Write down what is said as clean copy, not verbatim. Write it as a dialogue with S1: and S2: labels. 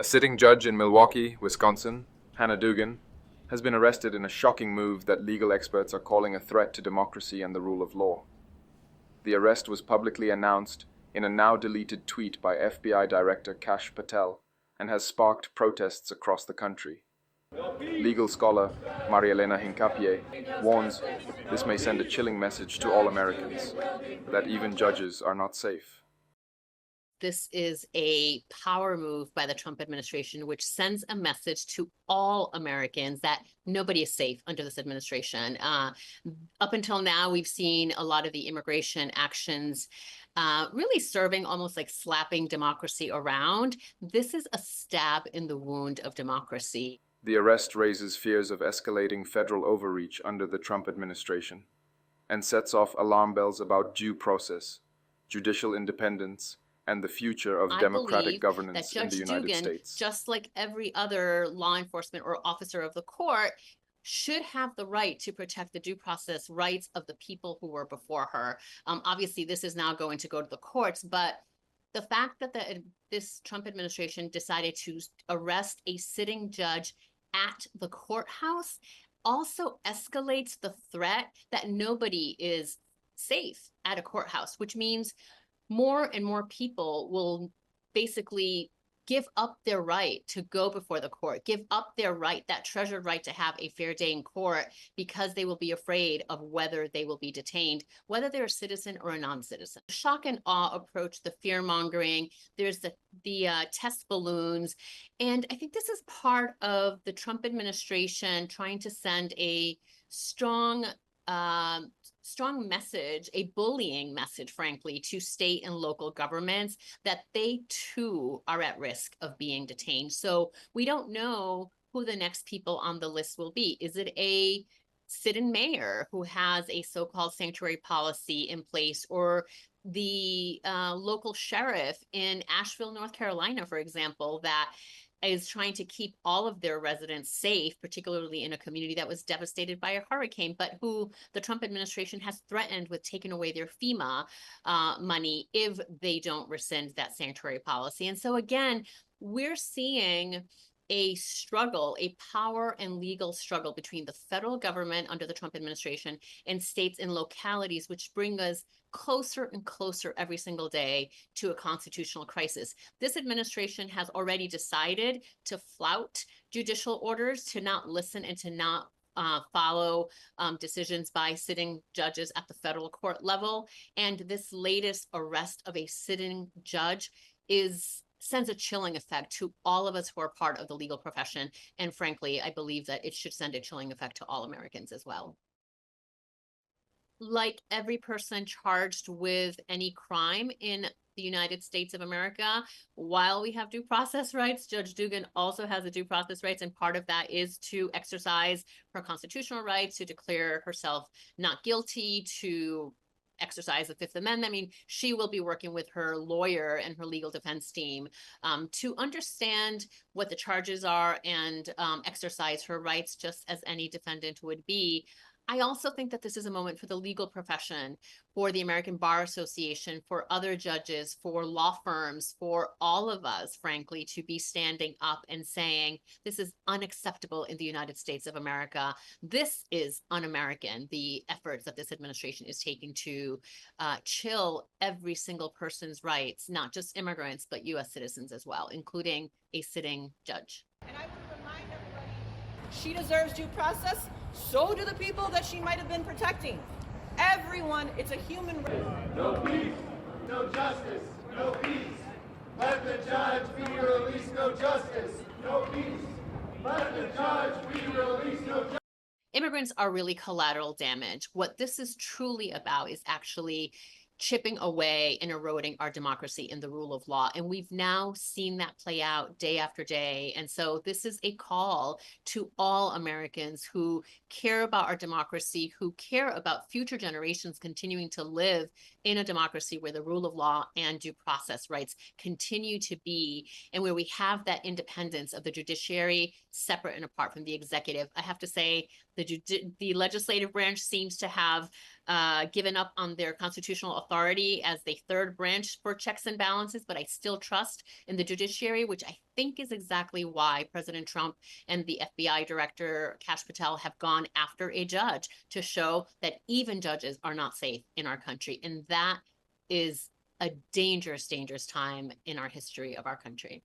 S1: A sitting judge in Milwaukee, Wisconsin, Hannah Dugan, has been arrested in a shocking move that legal experts are calling a threat to democracy and the rule of law. The arrest was publicly announced in a now-deleted tweet by FBI Director Kash Patel and has sparked protests across the country. Legal scholar Marielena Hincapie warns this may send a chilling message to all Americans, that even judges are not safe.
S2: This is a power move by the Trump administration, which sends a message to all Americans that nobody is safe under this administration. Up until now, we've seen a lot of the immigration actions really serving almost like slapping democracy around. This is a stab in the wound of democracy.
S1: The arrest raises fears of escalating federal overreach under the Trump administration and sets off alarm bells about due process, judicial independence, and the future of democratic governance in the United
S2: Dugan,
S1: States.
S2: Just like every other law enforcement or officer of the court, should have the right to protect the due process rights of the people who were before her. Obviously, this is now going to go to the courts, but the fact that this Trump administration decided to arrest a sitting judge at the courthouse also escalates the threat that nobody is safe at a courthouse, which means more and more people will basically give up their right to go before the court, give up their right, that treasured right to have a fair day in court, because they will be afraid of whether they will be detained, whether they're a citizen or a non-citizen. Shock and awe approach, the fear mongering, there's the test balloons. And I think this is part of the Trump administration trying to send a strong message, a bullying message, frankly, to state and local governments that they too are at risk of being detained. So we don't know who the next people on the list will be. Is it a sit-in mayor who has a so-called sanctuary policy in place, or the local sheriff in Asheville, North Carolina, for example, that is trying to keep all of their residents safe, particularly in a community that was devastated by a hurricane, but who the Trump administration has threatened with taking away their FEMA money if they don't rescind that sanctuary policy. And so again, we're seeing a struggle, a power and legal struggle between the federal government under the Trump administration and states and localities, which bring us closer and closer every single day to a constitutional crisis. This administration has already decided to flout judicial orders, to not listen and to not follow decisions by sitting judges at the federal court level. And this latest arrest of a sitting judge sends a chilling effect to all of us who are part of the legal profession. And frankly, I believe that it should send a chilling effect to all Americans as well. Like every person charged with any crime in the United States of America, while we have due process rights, Judge Dugan also has a due process rights, and part of that is to exercise her constitutional rights, to declare herself not guilty, to exercise the Fifth Amendment. I mean, she will be working with her lawyer and her legal defense team to understand what the charges are and exercise her rights just as any defendant would be. I also think that this is a moment for the legal profession, for the American Bar Association, for other judges, for law firms, for all of us, frankly, to be standing up and saying, this is unacceptable in the United States of America. This is un-American, the efforts that this administration is taking to chill every single person's rights, not just immigrants, but U.S. citizens as well, including a sitting judge.
S3: And I would remind everybody, she deserves due process. So do the people that she might have been protecting. Everyone, it's a human right.
S4: No peace, no justice, no peace. Let the judge be released, no justice, no peace. Let the judge be released, no justice.
S2: Immigrants are really collateral damage. What this is truly about is actually chipping away and eroding our democracy and the rule of law. And we've now seen that play out day after day. And so this is a call to all Americans who care about our democracy, who care about future generations continuing to live in a democracy where the rule of law and due process rights continue to be, and where we have that independence of the judiciary separate and apart from the executive. I have to say, The legislative branch seems to have given up on their constitutional authority as the third branch for checks and balances, but I still trust in the judiciary, which I think is exactly why President Trump and the FBI director, Kash Patel, have gone after a judge to show that even judges are not safe in our country. And that is a dangerous, dangerous time in our history of our country.